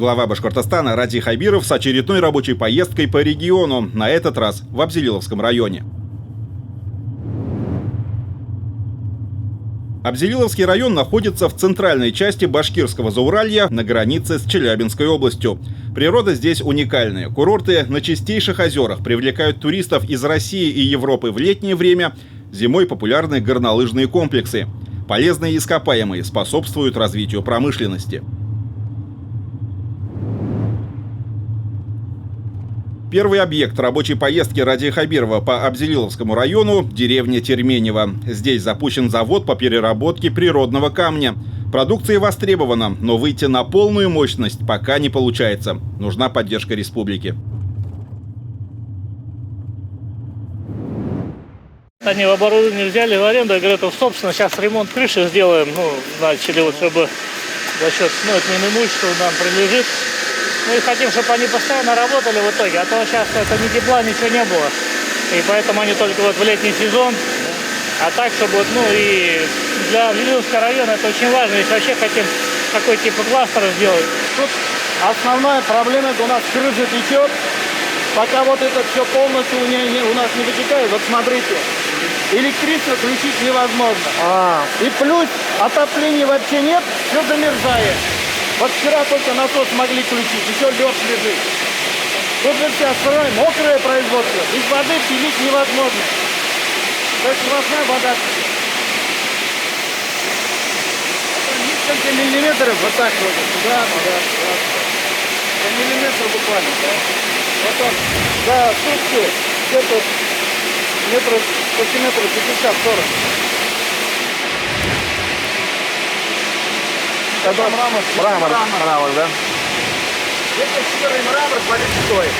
Глава Башкортостана Ради Хайбиров с очередной рабочей поездкой по региону, на этот раз в Абзелиловском районе. Абзелиловский район находится в центральной части Башкирского Зауралья на границе с Челябинской областью. Природа здесь уникальная. Курорты на чистейших озерах привлекают туристов из России и Европы в летнее время. Зимой популярны горнолыжные комплексы. Полезные ископаемые способствуют развитию промышленности. Первый объект рабочей поездки Ради Хайбирова по Абзелиловскому району – деревня Терменево. Здесь запущен завод по переработке природного камня. Продукция востребована, но выйти на полную мощность пока не получается. Нужна поддержка республики. Они оборудование взяли в аренду, я говорю, это собственно сейчас ремонт крыши сделаем, начали вот чтобы за счет это имущество нам принадлежит. Мы хотим, чтобы они постоянно работали в итоге, а то сейчас это ни тепла, ничего не было. И поэтому они только вот в летний сезон. А так, чтобы и для Абзелиловского района это очень важно. Если вообще хотим какой типа кластера сделать. Тут основная проблема, это у нас крыша течет. Пока вот это все полностью у нас не вытекает, вот смотрите, электричество включить невозможно. И плюс отопления вообще нет, все замерзает. Вот вчера только насос смогли включить, еще лед лежит. Тут же вся сырая, мокрое производство, без воды пилить невозможно. То есть сплошная вода. Это несколько миллиметров вот так вот. Да. Миллиметр буквально, да. Вот он, да, сутки, где-то метров, сантиметров 50-40. Это мрамор, да? Это серый мрамор, смотрите, стоит.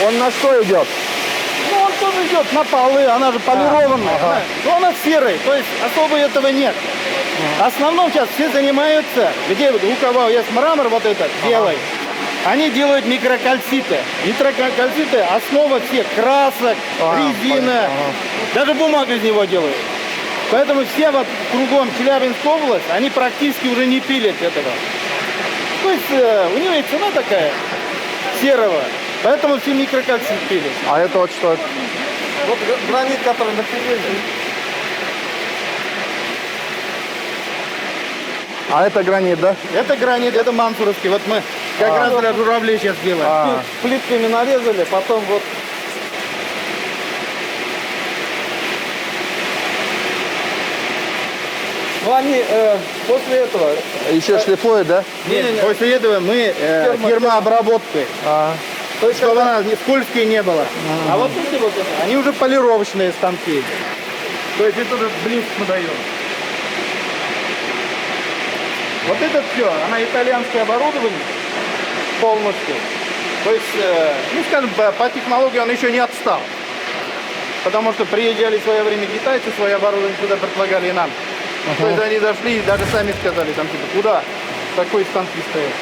Он на что идет? Он тоже идет на полы, она же полированная. Но она серый, то есть особо этого нет. В основном сейчас все занимаются, где у кого есть мрамор вот этот белый, они делают микрокальциты. Микрокальциты – основа всех красок, резина, даже бумагу из него делают. Поэтому все вот кругом Челябинская область, они практически уже не пилят этого. То есть у него и цена такая, серого, поэтому все микрокальцит пилят. А это вот что? Вот гранит, который на привязи. А это гранит, да? Это гранит, это мансуровский. Вот мы как раз для журавлей сейчас делаем. Плитками нарезали, потом вот. Ну они после этого... Еще шлифуют, да? Нет, после этого мы термообработкой. То есть, чтобы она скользкой не было. А вот эти вот, они уже полировочные станки. То есть это уже блеск мы даем. Вот это все, она итальянское оборудование полностью. То есть, скажем, по технологии он еще не отстал. Потому что приезжали в свое время китайцы, свое оборудование сюда предлагали и нам. То есть они зашли и даже сами сказали, там типа, куда такой станки стоят.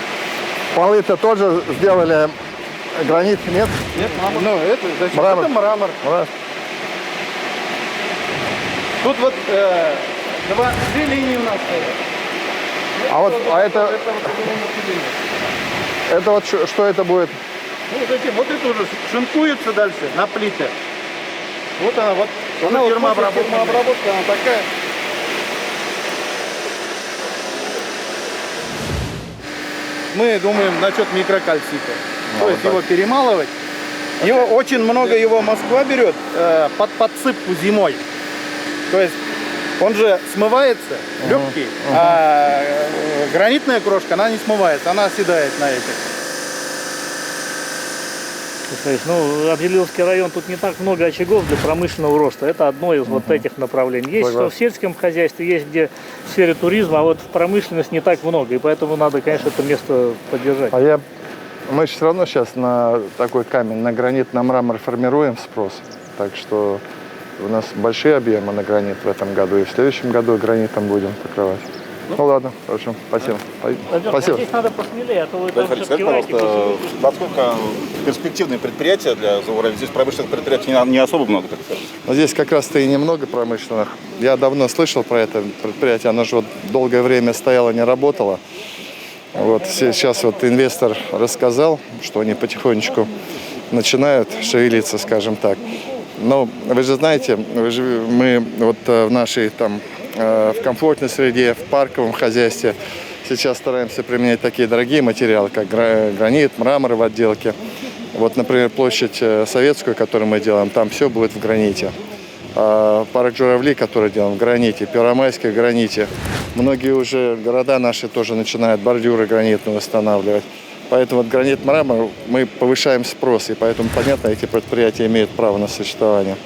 Полы-то тоже сделали гранит, нет? Нет, мрамор. Ну, это, зачем? Мрамор. Это мрамор. Тут вот две линии у нас стоят. Это вот что это будет? Ну, затем, вот это уже шинкуется дальше на плите. Вот она, вот она термообработка, она такая. Мы думаем насчет микрокальцита. То есть его перемалывать. Его очень много, его Москва берет под подсыпку зимой. То есть он же смывается, легкий, а гранитная крошка, она не смывается, она оседает на этих. Абзелиловский район, тут не так много очагов для промышленного роста. Это одно из вот этих направлений. Есть что в сельском хозяйстве, есть где в сфере туризма, а вот в промышленности не так много. И поэтому надо, конечно, это место поддержать. Мы же все равно сейчас на такой камень, на гранит, на мрамор формируем спрос. Так что у нас большие объемы на гранит в этом году. И в следующем году гранитом будем покрывать. Ну ладно, хорошо, спасибо. Спасибо. Здесь надо посмелее, а то вы там Скажите, все киваете. насколько перспективные предприятия для Зауралья? Здесь промышленных предприятий не особо много, так сказать. Но здесь как раз-то и немного промышленных. Я давно слышал про это предприятие. Оно же вот долгое время стояло, не работало. Вот сейчас вот инвестор рассказал, что они потихонечку начинают шевелиться, скажем так. Но вы же знаете, мы вот в нашей там в комфортной среде, в парковом хозяйстве сейчас стараемся применять такие дорогие материалы, как гранит, мрамор в отделке. Вот, например, площадь Советскую, которую мы делаем, там все будет в граните. Парк Журавли, который делаем в граните, Первомайский в граните. Многие уже города наши тоже начинают бордюры гранитные восстанавливать. Поэтому вот гранит, мрамор мы повышаем спрос, и поэтому, понятно, эти предприятия имеют право на существование.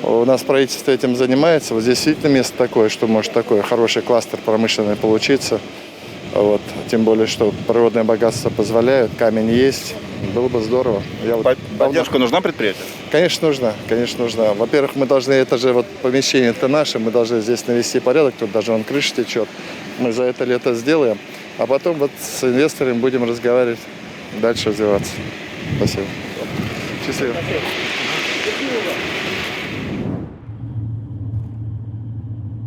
У нас правительство этим занимается. Вот здесь действительно место такое, что может такой хороший кластер промышленный получиться. Вот. Тем более, что природное богатство позволяет, камень есть. Было бы здорово. Поддержка нужна предприятию? Конечно, нужна. Конечно, нужна. Во-первых, мы должны, это же вот помещение это наше, мы должны здесь навести порядок, тут даже вон крыша течет. Мы за это лето сделаем, а потом вот с инвесторами будем разговаривать, дальше развиваться. Спасибо. Счастливо.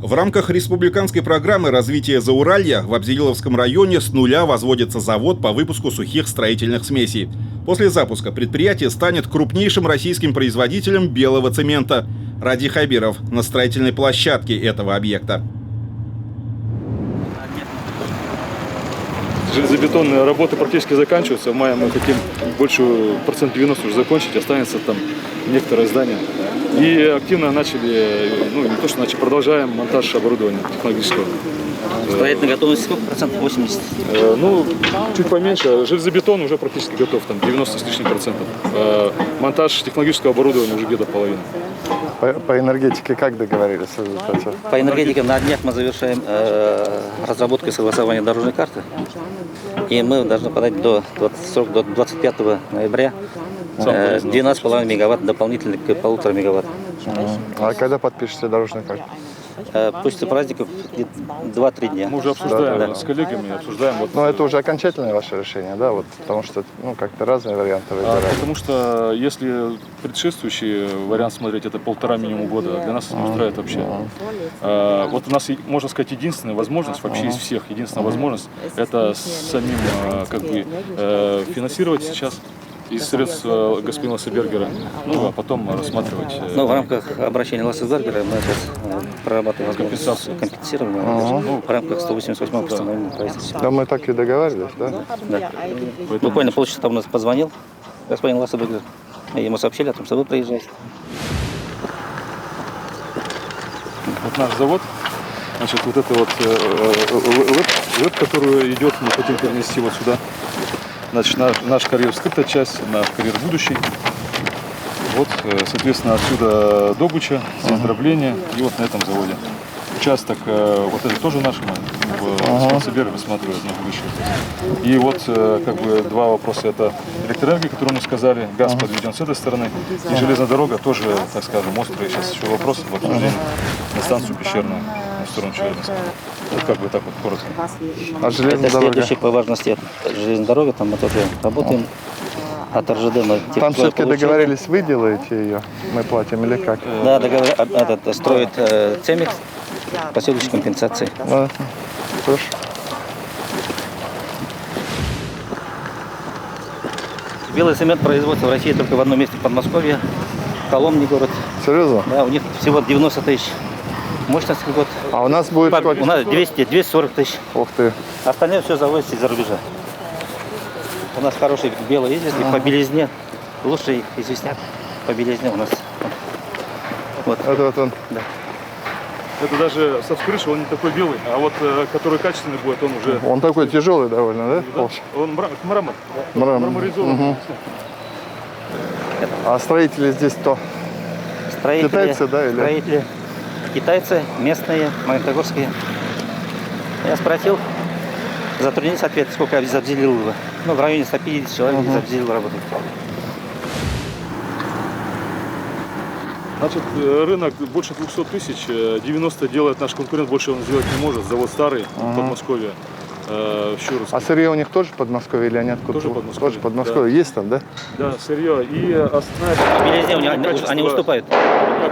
В рамках республиканской программы развития Зауралья в Абзелиловском районе с нуля возводится завод по выпуску сухих строительных смесей. После запуска предприятие станет крупнейшим российским производителем белого цемента. Ради Хабиров на строительной площадке этого объекта. Железобетонные работы практически заканчиваются. В мае мы хотим больше процент 90 уже закончить. Останется там некоторые здания. И активно начали, ну не то что начали, продолжаем монтаж оборудования технологического. Строительная готовность сколько процентов? 80? Ну, чуть поменьше. Железобетон уже практически готов, там 90 с лишним процентов. Монтаж технологического оборудования уже где-то половина. По энергетике как договорились? По энергетике на днях мы завершаем разработку и согласование дорожной карты. И мы должны подать срок до 25 ноября 12,5 мегаватт дополнительно к 1,5 мегаватт. А когда подпишете дорожную карту? После праздников 2-3 дня. Мы уже обсуждаем Да. с коллегами, обсуждаем. Вот, Но это уже окончательное ваше решение, да? Вот, потому что ну, как-то разные варианты выбирать. потому что если предшествующий вариант смотреть, это 1,5 минимум года, для нас это не устраивает вообще. Вот у нас, можно сказать, единственная возможность, вообще из всех, единственная возможность, это самим как бы финансировать сейчас из средств господина Лассебергера, ну а потом рассматривать. Ну, в рамках обращения Лассебергера мы сейчас прорабатываем Компенсацию. компенсирование в рамках 188-го постановления правительства. Да, мы так и договаривались, да? Да. Буквально полчаса тому нас позвонил господин Лассебергер, и ему сообщили о том, что вы приезжаете. Вот наш завод, значит, вот это вот ЛЭП, которую идет, мы хотим перенести вот сюда. Значит, наш карьер скрытая часть, наш карьер будущий. Вот, соответственно, отсюда добыча, здесь дробление и вот на этом заводе. Участок, вот это тоже наш, мы в Сибири рассматриваем на будущее. И вот, как бы, два вопроса. Это электроэнергия, которую мы сказали, газ подведен с этой стороны. И железная дорога тоже, так скажем, острый сейчас еще вопрос в обсуждении на станцию пещерную, на сторону Челябинска. Вот как бы так вот коротко. А железная Это дорога? следующий по важности железная дорога, там мы тоже работаем. От РЖД мы Там все-таки договорились, вы делаете ее, мы платим или как? Да, строит Цемикс, последующей компенсации. Да. Хорошо. Белый цемент производится в России только в одном месте, в Подмосковье, Коломний город. Серьезно? Да, у них всего 90 тысяч мощность в год. А у нас будет сколько? У нас 240 тысяч. Ух ты. Остальное все завозится из-за рубежа. У нас хороший белый известный, по белизне. Лучший известняк по белизне у нас. Вот. Это вот он. Да. Это даже со вскрыши он не такой белый, а вот который качественный будет, он уже... Он такой тяжелый довольно, да? Да, он мрамор. Мрамор. Мраморизованный. А строители здесь кто? Строители, Китайцы, да, или? Строители китайцы, местные, магнитогорские. Я спросил, затруднились ответ, сколько из Абзелилова. Ну, в районе 150 человек из Абзелилова работает. Значит, рынок больше 200 тысяч, 90 делает наш конкурент, больше он сделать не может. Завод старый, Подмосковье, Щуровский. А сырье у них тоже в Подмосковье или они откуда? Тоже Подмосковье. Тоже Подмосковье. Да. Есть там, да? Да, сырье. И основная... По белизне они уступают.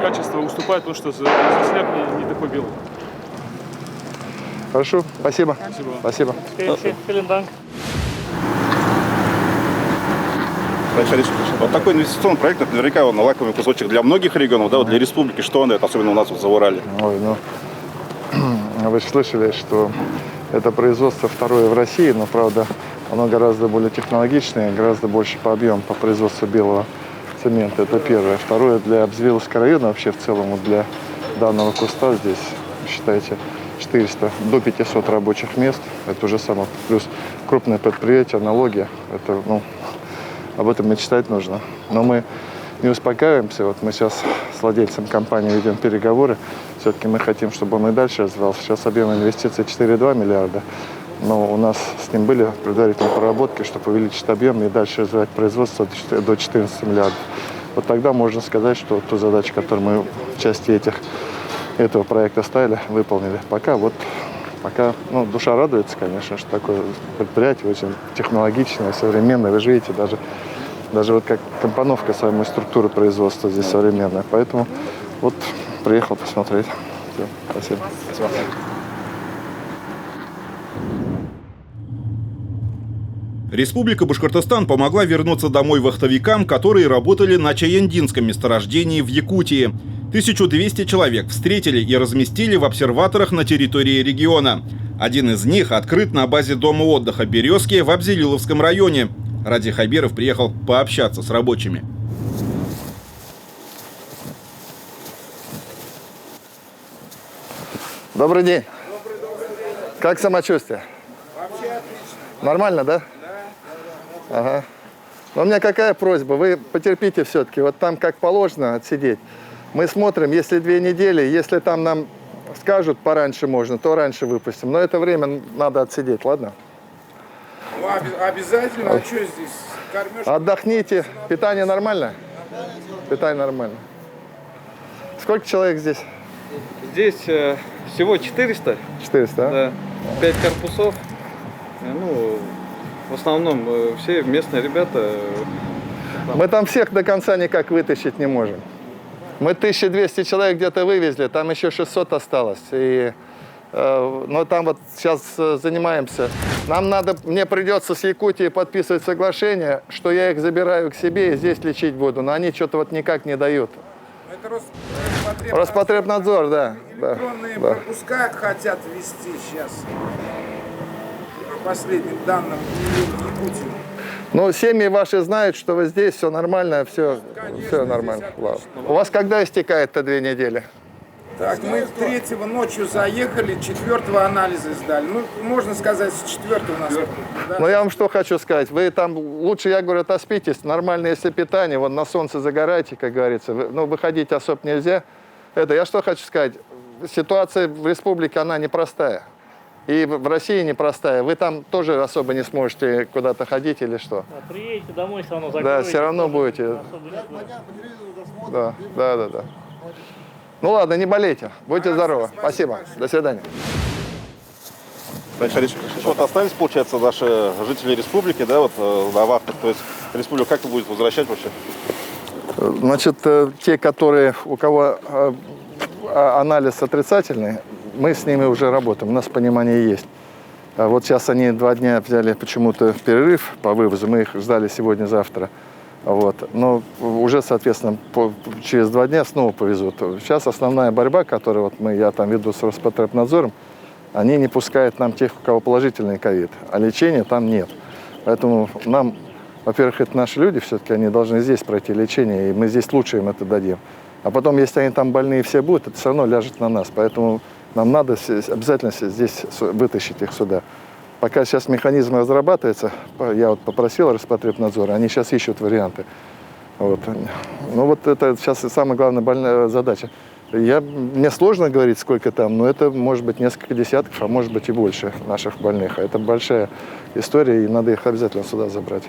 Качество уступает, потому что известняк не такой белый. Хорошо, спасибо. Спасибо. Vielen Dank. Вот такой инвестиционный проект, это наверняка он лакомый кусочек для многих регионов, да, вот для республики, что он дает, особенно у нас в Зауралье. Ой, ну, вы же слышали, что это производство второе в России, но, правда, оно гораздо более технологичное, гораздо больше по объему, по производству белого цемента. Это первое. Второе, для Абзевиловского района, вообще в целом, вот для данного куста здесь, считайте, 400 до 500 рабочих мест. Это уже самое. Плюс крупное предприятие, налоги. Это, ну, об этом мечтать нужно. Но мы не успокаиваемся. Вот мы сейчас с владельцем компании ведем переговоры. Все-таки мы хотим, чтобы он и дальше развивался. Сейчас объем инвестиций 4,2 миллиарда. Но у нас с ним были предварительные проработки, чтобы увеличить объем и дальше развивать производство до 14 миллиардов. Вот тогда можно сказать, что ту задачу, которую мы в части этого проекта ставили, выполнили. Пока ну, душа радуется, конечно, что такое предприятие очень технологичное, современное. Вы же видите, даже вот как компоновка самой структуры производства здесь современная. Поэтому вот приехал посмотреть. Все, спасибо. Республика Башкортостан помогла вернуться домой вахтовикам, которые работали на Чаяндинском месторождении в Якутии. 1200 человек встретили и разместили в обсерваторах на территории региона. Один из них открыт на базе дома отдыха «Березки» в Абзелиловском районе. Ради Хабиров приехал пообщаться с рабочими. Добрый день. Как самочувствие? Вообще отлично. Нормально, да? Да. Ага. Но у меня какая просьба? Вы потерпите все-таки. Вот там как положено отсидеть. Мы смотрим, если 2 недели, если там нам скажут пораньше можно, то раньше выпустим. Но это время надо отсидеть, ладно? Ну, обязательно. А что здесь? Кормежка? Отдохните. Питание нормально? Питание нормально. Сколько человек здесь? Здесь всего 400, 400, а? да, 5 корпусов. Ну, в основном все местные ребята. Мы там всех до конца никак вытащить не можем. Мы 1200 человек где-то вывезли, там еще 600 осталось. Но там вот сейчас занимаемся. Мне придется с Якутией подписывать соглашение, что я их забираю к себе и здесь лечить буду. Но они что-то вот никак не дают. Это Роспотребнадзор, да. Электронные пропуска хотят ввести сейчас. По последним данным в Якутии. Ну, семьи ваши знают, что вы здесь, все нормально, все нормально. Ладно. У вас когда истекает-то 2 недели? Так, мы 3-го ночью заехали, 4-го анализы сдали. Ну, можно сказать, с 4-го у нас. Да? Но я вам что хочу сказать. Вы там, лучше, я говорю, отоспитесь. Нормальное если питание, вон на солнце загорайте, как говорится. Ну, выходить особо нельзя. Я что хочу сказать. Ситуация в республике, она непростая. И в России непростая. Вы там тоже особо не сможете куда-то ходить или что? Приедете домой, все равно закроете. Да, все равно будете. Да. Ну ладно, не болейте. Будьте здоровы. Спасибо. До свидания. Вот остались, получается, наши жители республики, да, вот на вахтах. То есть республика как будет возвращать вообще? Значит, те, у кого анализ отрицательный, мы с ними уже работаем, у нас понимание есть. Вот сейчас они 2 дня взяли почему-то перерыв по вывозу, мы их ждали сегодня-завтра. Вот. Но уже, соответственно, через 2 дня снова повезут. Сейчас основная борьба, которую я там веду с Роспотребнадзором, они не пускают нам тех, у кого положительный ковид, а лечения там нет. Поэтому нам, во-первых, это наши люди, все-таки они должны здесь пройти лечение, и мы здесь лучше им это дадим. А потом, если они там больные все будут, это все равно ляжет на нас. Поэтому нам надо обязательно здесь вытащить их сюда. Пока сейчас механизм разрабатывается, я вот попросил Роспотребнадзор, они сейчас ищут варианты. Вот. Ну вот это сейчас самая главная больная задача. Мне сложно говорить, сколько там, но это может быть несколько десятков, а может быть и больше наших больных. Это большая история, и надо их обязательно сюда забрать.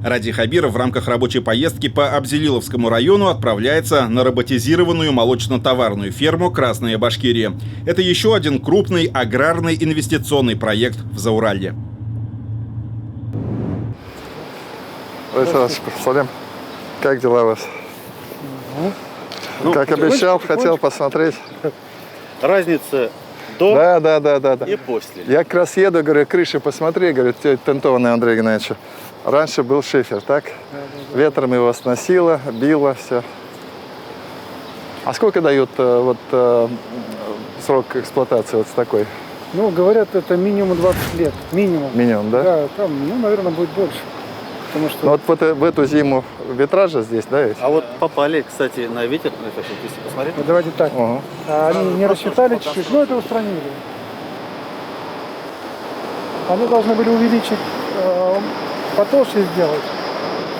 Ради Хабиров в рамках рабочей поездки по Абзелиловскому району отправляется на роботизированную молочно-товарную ферму «Красная Башкирия». Это еще один крупный аграрный инвестиционный проект в Зауралье. Салям. Как дела у вас? Как обещал, хотел посмотреть. Разница до Да. и после. Я как раз еду, говорю, крыши посмотри, говорит, тентованный Андрей Геннадьевич. Раньше был шифер, так? Ветром его сносило, било, все. А сколько дают срок эксплуатации вот с такой? Ну, говорят, это минимум 20 лет. Минимум. Минимум, да? Да, там, ну, наверное, будет больше. Потому что... Ну, вот в эту зиму витража здесь, да, есть? А вот попали, кстати, на ветер, если посмотреть. Вот давайте так. Ага. Они не рассчитали чуть-чуть, но это устранили. Они должны были увеличить, потолще сделать,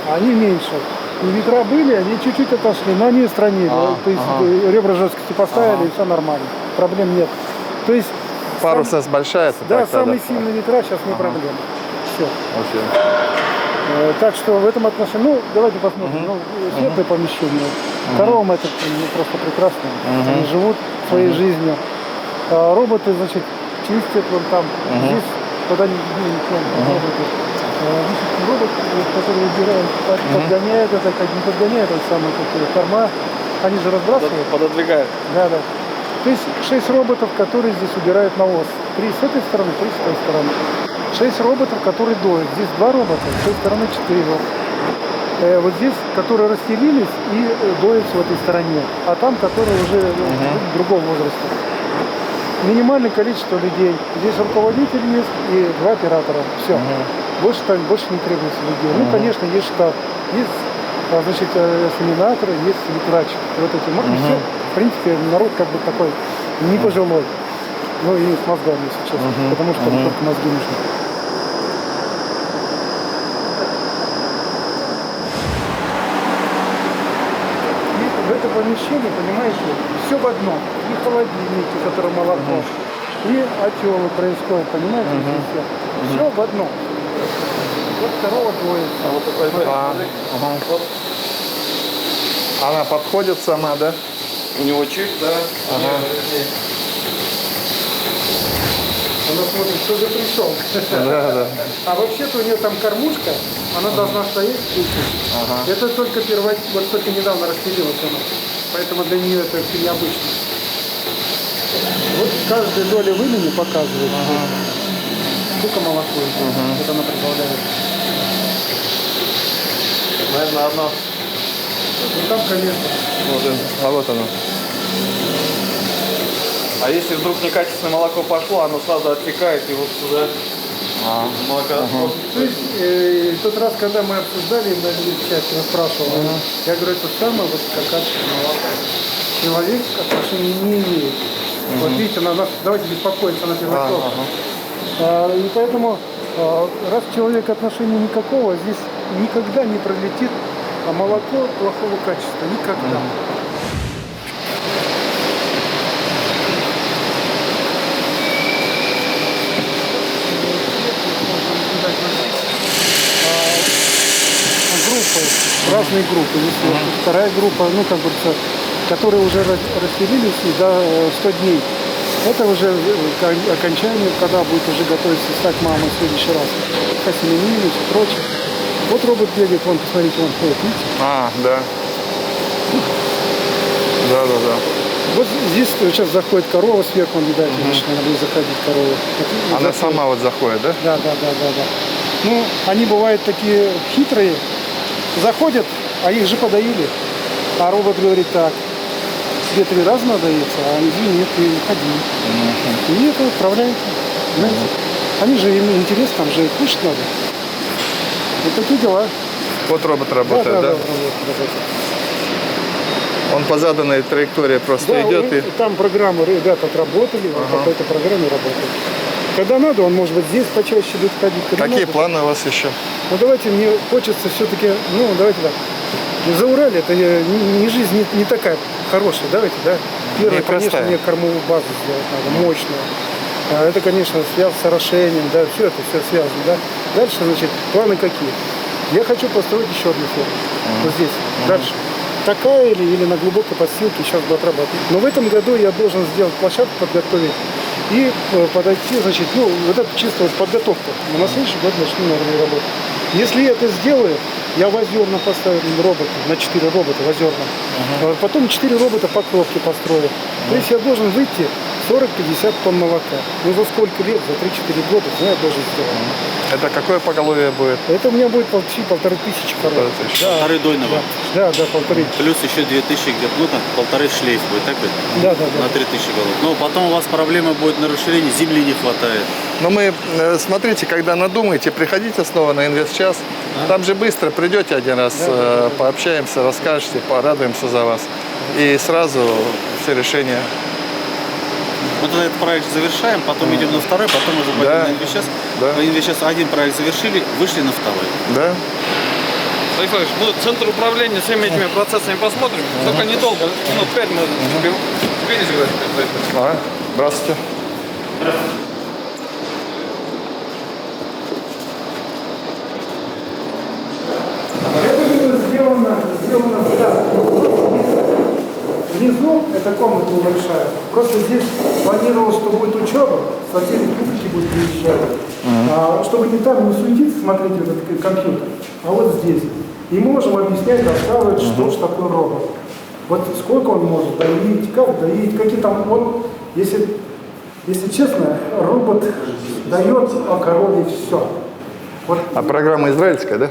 а они меньше. И ветра были, они чуть-чуть отошли, но они устранили. То есть ребра жесткости поставили, и все нормально. Проблем нет. То есть Парусность большая? да, самые сильные ветра сейчас не проблема. Все. Так что в этом отношении, ну, давайте посмотрим. Ну, светлое помещение. Коровам это просто прекрасно. Они живут своей жизнью. Роботы, значит, чистят вон там. Здесь, куда не роботы. Робот, который убирает, подгоняет это, как не подгоняет, это самое такое, корма. Они же разбрасывают. Пододвигают. Да. То есть 6 роботов, которые здесь убирают навоз. 3 с этой стороны, 3 с той стороны. 6 роботов, которые доят. Здесь 2 робота, с той стороны 4. Вот здесь, которые расстелились и доятся в этой стороне. А там, которые уже в другом возрасте. Минимальное количество людей. Здесь руководитель есть и 2 оператора. Все. Больше не требуется людей. Ну, конечно, есть штат. Есть, значит, семинаторы, есть ветрач. Вот эти. Все. В принципе, народ как бы такой не пожилой. Ну и с мозгами, если честно. Потому что только мозги нужны. И в это помещение, понимаете, все в одном. И холодильники, которые молоко, и отелы происходят, понимаете, все в одном. Вот корова доится. Она подходит сама, да? У него чип, да. Она смотрит, кто же пришел. Да. А вообще-то у нее там кормушка, она должна стоять. Это только вот только недавно расстелилась она. Поэтому для нее это все необычно. Вот каждая доля вымени показывает, сколько молока идет. Вот она прибавляет. Наверное, одна. Вот там, конечно. Вот оно. А если вдруг некачественное молоко пошло, оно сразу оттекает и вот сюда. Молоко. То есть, в тот раз, когда мы обсуждали, на части спрашивал, я говорю, это самое вот качественное молоко. Человек отношения не имеет. Вот видите, давайте беспокоиться на первокласс. И поэтому, раз человек отношения никакого, здесь никогда не пролетит молоко плохого качества. Никогда. Разные группы. Есть вторая группа, ну, как говорится, которые уже расселились и до 100 дней. Это уже окончание, когда будет уже готовиться стать мамой в следующий раз. Осеменились и прочее. Вот робот бегает, вон, посмотрите, он ходит, видите? Да. Да. Вот здесь сейчас заходит корова сверху, он, видать, надо будет заходить корова. Она сама вот заходит, да? Да. Ну, они бывают такие хитрые, заходят, а их же подоили. А робот говорит так, тебе 3 раза надоится, а извини, нет, ты ходи. И это отправляется. Знаете? Они же, им интересно, там же кушать надо. Вот такие дела. Вот робот работает, да? Да. Он по заданной траектории просто идет и... Там программы ребята отработали, он по какой-то программе работает. Когда надо, он может быть здесь почаще будет ходить. Какие планы у вас еще? Ну давайте, мне хочется все-таки, ну давайте так. Зауралье это не жизнь не такая хорошая, давайте, да. Первое, конечно, мне кормовую базу сделать надо, мощную. Это, конечно, связано с орошением, да, все это все связано, да. Дальше, значит, планы какие? Я хочу построить еще одну ферму. Вот здесь. Дальше. Такая или на глубокой подстилке сейчас будет работать. Но в этом году я должен сделать площадку, подготовить и подойти, значит, ну, вот это чисто вот подготовка. Но на следующий год начну нормальную работу. Если я это сделаю, Я в озерном поставил робота, на 4 робота в озерном. Потом 4 робота покровки построил. То есть я должен выйти 40-50 тонн молока. Ну за сколько лет? За 3-4 года, я должен сделать. Это какое поголовье будет? Это у меня будет почти 1500 коров. Полторы дойного. Да, 1500. Плюс еще 2000 где-то, ну там полторы шлейф будет, так ведь? Да. На 3000 голов. Ну, потом у вас проблема будет на расширении, земли не хватает. Но мы, смотрите, когда надумаете, приходите снова на инвестчас. Там же быстро придете один раз, пообщаемся, расскажете, порадуемся за вас. И сразу все решения. Мы тогда этот проект завершаем, потом идем на второй, потом уже пойдем на инвестчас. Да. По инвестчас один проект завершили, вышли на второй. Да? Александр Ильич, мы центр управления всеми этими процессами посмотрим. Только недолго, минут 5 мы успели. Здравствуйте. Сделано так. Внизу эта комната небольшая. Просто здесь планировалось, что будет учеба, соседи публики будут приезжать. Чтобы не там не суетиться, смотрите этот компьютер, а вот здесь. И мы можем объяснять, рассказывать, что же такое робот. Вот сколько он может доить, как доить, какие там он, если честно, робот дает о корове все. Вот. А программа израильская, да?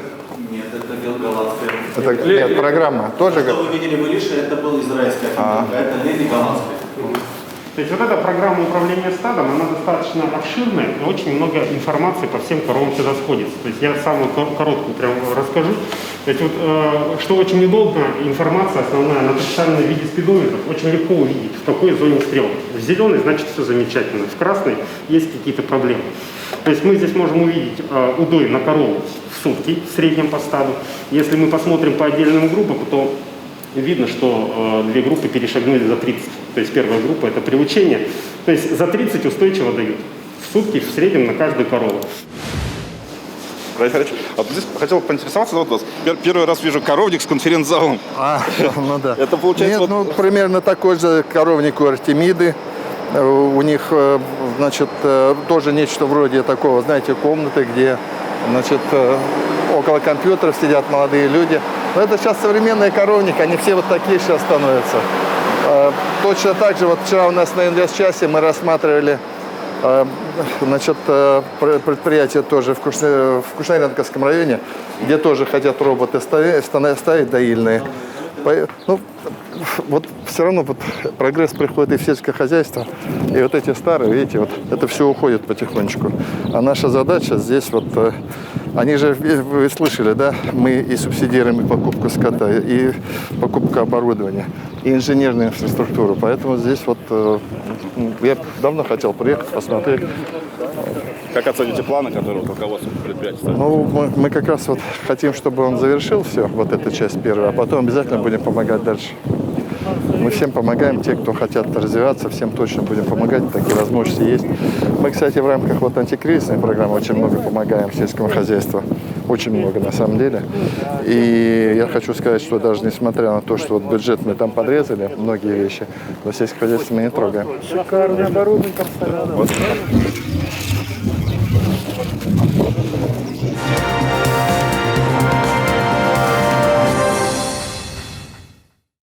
Нет, это белголландская. Нет, программа тоже. Что вы видели в Илише, это был израильская компьютер, это Леди голландская. То есть вот эта программа управления стадом, она достаточно обширная, и очень много информации по всем коровам сюда сходится. То есть я самую короткую прям расскажу. То есть вот, что очень удобно, информация основная на специальном виде спидометров очень легко увидеть, в какой зоне стрелки. В зеленой значит все замечательно, в красной есть какие-то проблемы. То есть мы здесь можем увидеть удой на корову в сутки в среднем по стаду. Если мы посмотрим по отдельным группам, то видно, что две группы перешагнули за 30. То есть первая группа – это приучение. То есть за 30 устойчиво дают в сутки в среднем на каждую корову. Рафик, а вот здесь хотел поинтересоваться, вот вас первый раз вижу коровник с конференц-залом. Ну да. Это получается... Нет, ну примерно такой же коровник у Артемиды. У них, значит, тоже нечто вроде такого, знаете, комнаты, где, значит, около компьютеров сидят молодые люди. Но это сейчас современные коровники, они все вот такие сейчас становятся. Точно так же, вот вчера у нас на инвестчасе мы рассматривали, значит, предприятие тоже в Кушнаренковском районе, где тоже хотят роботы ставить доильные. Ну, вот все равно вот прогресс приходит и в сельское хозяйство, и вот эти старые, видите, вот это все уходит потихонечку. А наша задача здесь вот, они же, вы слышали, да, мы и субсидируем и покупку скота, и покупку оборудования, и инженерную инфраструктуру. Поэтому здесь вот я давно хотел приехать, посмотреть. Как оцените планы, которые руководство предприятия? Ну, мы как раз вот хотим, чтобы он завершил все, вот эту часть первую, а потом обязательно будем помогать дальше. Мы всем помогаем, те, кто хотят развиваться, всем точно будем помогать, такие возможности есть. Мы, кстати, в рамках вот антикризисной программы очень много помогаем сельскому хозяйству, очень много на самом деле. И я хочу сказать, что даже несмотря на то, что вот бюджет мы там подрезали, многие вещи, но сельское хозяйство мы не трогаем. Шикарное оборудование там стояло.